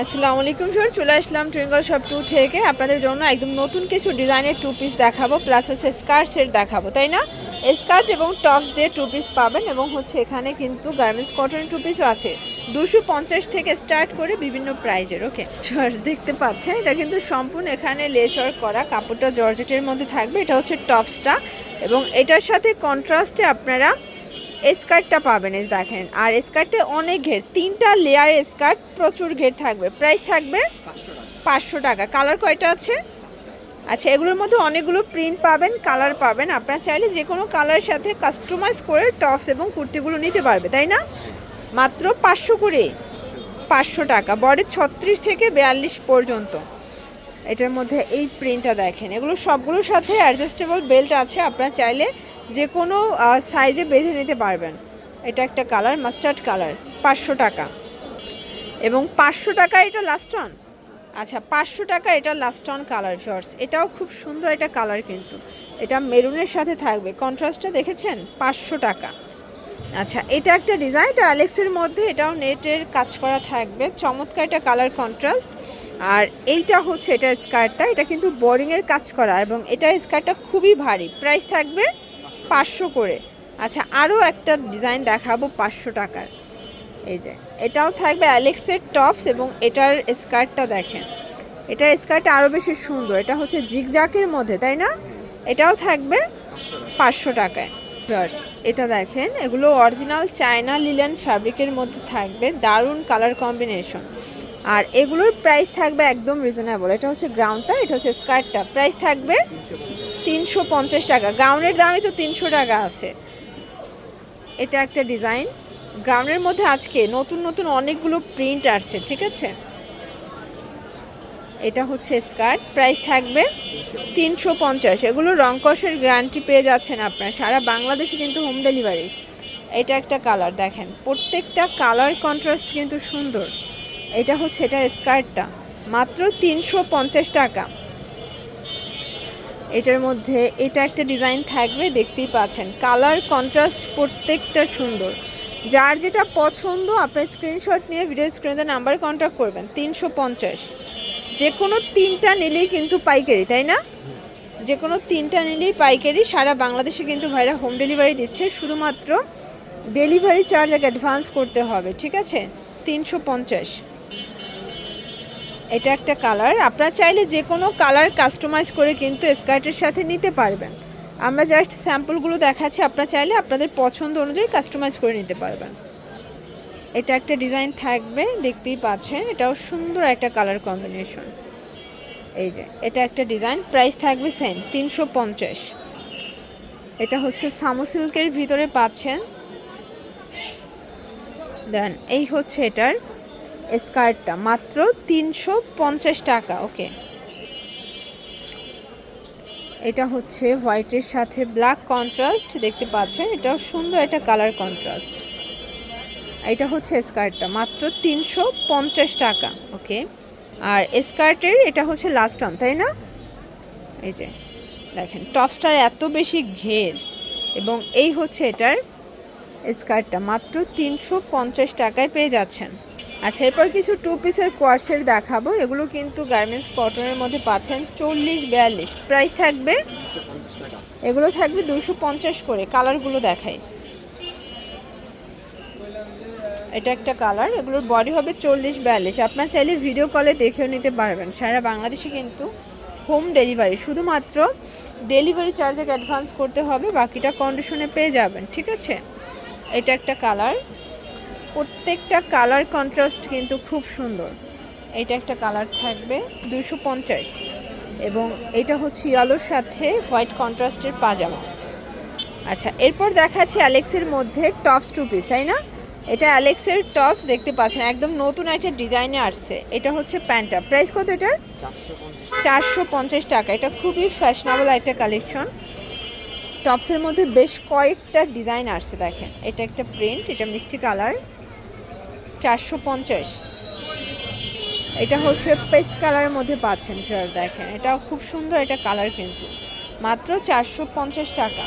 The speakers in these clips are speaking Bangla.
আসসালামু আলাইকুম স্যার, চলে আসলাম টুইঙ্কল শপ 2 থেকে আপনাদের জন্য একদম নতুন কিছু ডিজাইনের টু পিস দেখাবো, প্লাস হচ্ছে স্কার্ট সেট দেখাবো, তাই না? স্কার্ট এবং টপস দিয়ে টু পিস পাবেন এবং হচ্ছে এখানে কিন্তু গার্মেন্টস কটন টু পিসও আছে 250 থেকে স্টার্ট করে বিভিন্ন প্রাইজের। ওকে স্যার, দেখতে পাচ্ছেন এটা কিন্তু সম্পূর্ণ এখানে লেস ওয়ার্ক করা, কাপড়টা জর্জেটের মধ্যে থাকবে। এটা হচ্ছে টপসটা এবং এটার সাথে কন্ট্রাস্টে আপনারা স্কার্টটা পাবেন। এই দেখেন, আর স্কার্টে অনেক ঘের, 3টা লেয়ার স্কার্ট, প্রচুর ঘের থাকবে। প্রাইস থাকবে 500 টাকা। কালার কয়টা আছে? আচ্ছা, এগুলোর মধ্যে অনেকগুলো প্রিন্ট পাবেন, কালার পাবেন। আপনারা চাইলে যে কোনো কালারের সাথে কাস্টমাইজ করে টপস এবং কুর্তিগুলো নিতে পারবে, তাই না? মাত্র 500 করে, 500 টাকা। বডি 36 থেকে 42 পর্যন্ত। এটার মধ্যে এই প্রিন্টটা দেখেন, এগুলো সবগুলোর সাথে অ্যাডজাস্টেবল বেল্ট আছে। আপনারা চাইলে যে কোনো সাইজে বেঁধে নিতে পারবেন। এটা একটা কালার, মাস্টার্ড কালার, 500 টাকা। এবং 500 টাকা এটা লাস্ট অন। আচ্ছা, 500 টাকা এটা লাস্ট অন কালার শর্টস। এটাও খুব সুন্দর একটা কালার, কিন্তু এটা মেরুনের সাথে থাকবে। কন্ট্রাস্টটা দেখেছেন? 500 টাকা। আচ্ছা, এটা একটা ডিজাইন, এটা অ্যালেক্সের মধ্যে, এটাও নেটের কাজ করা থাকবে। চমৎকার একটা কালার কন্ট্রাস্ট। আর এইটা হচ্ছে এটা স্কার্টটা, এটা কিন্তু বোরিংয়ের কাজ করা এবং এটা স্কার্টটা খুবই ভারী। প্রাইস থাকবে 500 করে। আচ্ছা, আরও একটা ডিজাইন দেখাবো 500 টাকার। এই যে এটাও থাকবে অ্যালেক্সের টপস এবং এটার স্কার্টটা দেখেন, এটার স্কার্টটা আরও বেশি সুন্দর। এটা হচ্ছে জিগজাকের মধ্যে, তাই না? এটাও থাকবে 500 টাকায়। এটা দেখেন, এগুলো অরিজিনাল চায়না লিলেন ফ্যাব্রিকের মধ্যে থাকবে, দারুণ কালার কম্বিনেশন। আর এগুলোর প্রাইস থাকবে একদম রিজনেবল। এটা হচ্ছে গ্রাউন্ডটা, এটা হচ্ছে স্কার্টটা। প্রাইস থাকবে 350 টাকা। গাউনের দামই তো 300 টাকা আছে। এটা একটা ডিজাইন, গ্রাউন্ডের মধ্যে আজকে নতুন নতুন অনেকগুলো প্রিন্ট আসছে, ঠিক আছে? এটা হচ্ছে স্কার্ট, প্রাইস থাকবে 350। এগুলো রংকসের গ্যারান্টি পেয়ে যাচ্ছেন আপনারা, সারা বাংলাদেশে কিন্তু হোম ডেলিভারি। এটা একটা কালার দেখেন, প্রত্যেকটা কালার কন্ট্রাস্ট কিন্তু সুন্দর। এটা হচ্ছে এটার স্কার্টটা, মাত্র 350 টাকা। এটার মধ্যে এটা একটা ডিজাইন থাকবে, দেখতেই পাচ্ছেন কালার কন্ট্রাস্ট প্রত্যেকটা সুন্দর। যার যেটা পছন্দ আপনার স্ক্রিনশট নিয়ে ভিডিও স্ক্রিনে নাম্বার কন্ট্যাক্ট করবেন। 350, যে কোনো 3টা নিলেই কিন্তু পাইকারি, তাই না? যে কোনো 3টা নিলেই পাইকারি। সারা বাংলাদেশে কিন্তু ভাইরা হোম ডেলিভারি দিচ্ছে, শুধুমাত্র ডেলিভারি চার্জ আগে অ্যাডভান্স করতে হবে, ঠিক আছে? 350। এটা একটা কালার, আপনারা চাইলে যে কোনো কালার কাস্টমাইজ করে কিন্তু স্কার্টের সাথে নিতে পারবেন। আমরা জাস্ট স্যাম্পলগুলো দেখাচ্ছি, আপনারা চাইলে আপনাদের পছন্দ অনুযায়ী কাস্টমাইজ করে নিতে পারবেন। এটা একটা ডিজাইন থাকবে, দেখতেই পাচ্ছেন, এটাও সুন্দর একটা কালার কম্বিনেশন। এই যে এটা একটা ডিজাইন, প্রাইস থাকবে সেম 350। এটা হচ্ছে সামো সিল্কের ভিতরে পাচ্ছেন। দেন এই হচ্ছে এটার স্কার্টটা, মাত্র 350 টাকা। ওকে, এটা হচ্ছে হোয়াইটের সাথে ব্ল্যাক কন্ট্রাস্ট, দেখতে পাচ্ছেন, এটাও সুন্দর একটা কালার কন্ট্রাস্ট। এটা হচ্ছে স্কার্টটা, মাত্র 350 টাকা। ওকে, আর স্কার্টের এটা হচ্ছে লাস্ট অন, তাই না? এই যে দেখেন টপসটার এত বেশি ঘের এবং এই হচ্ছে এটার স্কার্টটা, মাত্র 350 টাকায় পেয়ে যাচ্ছেন। আচ্ছা, এরপর কিছু টু পিসের কোয়ার্সের দেখাবো। এগুলো কিন্তু গার্মেন্টস কটনের মধ্যে পাচ্ছেন 40-42। প্রাইস থাকবে, এগুলো থাকবে 250 করে। কালারগুলো দেখাই, এটা একটা কালার, এগুলোর বডি হবে 40-42। আপনার চাইলে ভিডিও কলে দেখেও নিতে পারবেন। সারা বাংলাদেশে কিন্তু হোম ডেলিভারি, শুধুমাত্র ডেলিভারি চার্জ অ্যাডভান্স করতে হবে, বাকিটা কন্ডিশনে পেয়ে যাবেন, ঠিক আছে? এটা একটা কালার, প্রত্যেকটা কালার কন্ট্রাস্ট কিন্তু খুব সুন্দর। এটা একটা কালার থাকবে 250 এবং এটা হচ্ছে ইয়েলোর সাথে হোয়াইট কন্ট্রাস্টের পাজামা। আচ্ছা, এরপর দেখাচ্ছি অ্যালেক্সের মধ্যে টপস টু পিস, তাই না? এটা অ্যালেক্সের টপস, দেখতে পাচ্ছেন একদম নতুন একটা ডিজাইনে আসছে। এটা হচ্ছে প্যান্টটা, প্রাইস কত এটার? 450 টাকা। এটা খুবই ফ্যাশনেবল একটা কালেকশন। টপসের মধ্যে বেশ কয়েকটা ডিজাইন আসছে, দেখেন এটা একটা প্রিন্ট, এটা মিষ্টি কালার, 450। এটা হচ্ছে পেস্ট কালারের মধ্যে পাচ্ছেন স্যার, দেখেন এটাও খুব সুন্দর একটা কালার, কিন্তু মাত্র 450 টাকা।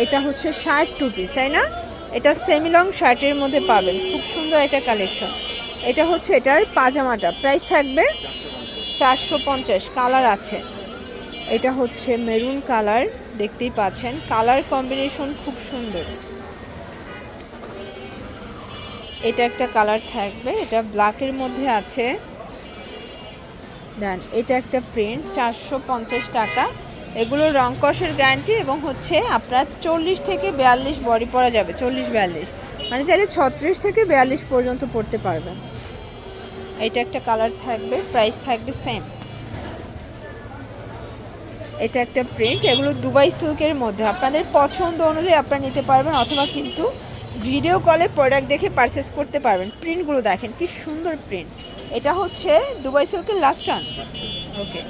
এটা হচ্ছে শার্ট টু পিস, তাই না? এটা সেমি লং শার্টের মধ্যে পাবেন, খুব সুন্দর একটা কালেকশন। এটা হচ্ছে এটার পাজামাটা, প্রাইস থাকবে 450। কালার আছে, এটা হচ্ছে মেরুন কালার, দেখতেই পাচ্ছেন কালার কম্বিনেশন খুব সুন্দর। এটা একটা কালার থাকবে, এটা ব্ল্যাকের মধ্যে আছে। দেন এটা একটা প্রিন্ট, 450 টাকা। এগুলো রং কষের গ্যারান্টি এবং হচ্ছে আপনার 40 থেকে 42 বডি পরা যাবে, 40-42 মানে চাইলে 36 থেকে 42 পর্যন্ত পড়তে পারবেন। এটা একটা কালার থাকবে, প্রাইস থাকবে সেম। এটা একটা প্রিন্ট, এগুলো দুবাই সিল্কের মধ্যে আপনাদের পছন্দ অনুযায়ী আপনারা নিতে পারবেন, অথবা কিন্তু ভিডিও কলে প্রোডাক্ট দেখে পারচেস করতে পারবেন। প্রিন্টগুলো দেখেন কি সুন্দর প্রিন্ট। এটা হচ্ছে দুবাই সিল্কের লাস্ট টান, ওকে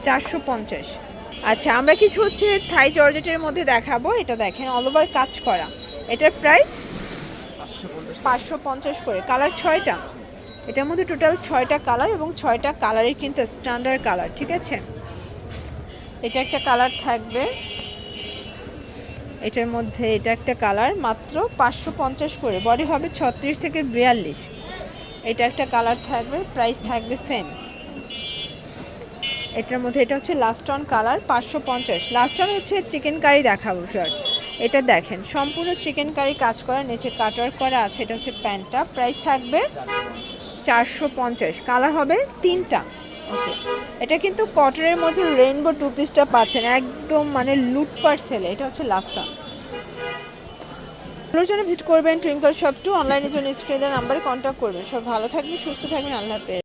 450। আচ্ছা, আমরা কিছু হচ্ছে থাই জর্জেটের মধ্যে দেখাবো। এটা দেখেন অল ওভার কাজ করা, এটার প্রাইস 550 করে। কালার 6টা, এটার মধ্যে টোটাল 6টা কালার এবং 6টা কালারের কিন্তু স্ট্যান্ডার্ড কালার, ঠিক আছে। এটা একটা কালার থাকবে, এটার মধ্যে এটা একটা কালার, মাত্র 550 করে, বডি হবে 36 থেকে 42। এটা একটা কালার থাকবে, প্রাইস থাকবে সেম। এটার মধ্যে এটা হচ্ছে last on colour, 550। Last on হচ্ছে চিকেন কারি দেখাবো স্যার। এটা দেখেন সম্পূর্ণ চিকেন কারি কাজ করা, নিচে কাটওয়ার্ক করা আছে। এটা হচ্ছে প্যান্টটা, প্রাইস থাকবে 450। কালার হবে 3টা, ওকে। এটা কিন্তু কটনের মধ্যে রেইনবো টু পিসটা পাচ্ছেন একদম মানে লুটপাট সেলে। এটা হচ্ছে লাস্ট অন। এগুলোর জন্য ভিজিট করবেন টুইঙ্কল শপ 2, অনলাইনের জন্য স্ক্রিনের নাম্বারে কন্ট্যাক্ট করবেন। সব ভালো থাকবেন, সুস্থ থাকবেন, আল্লাহ হাফেজ।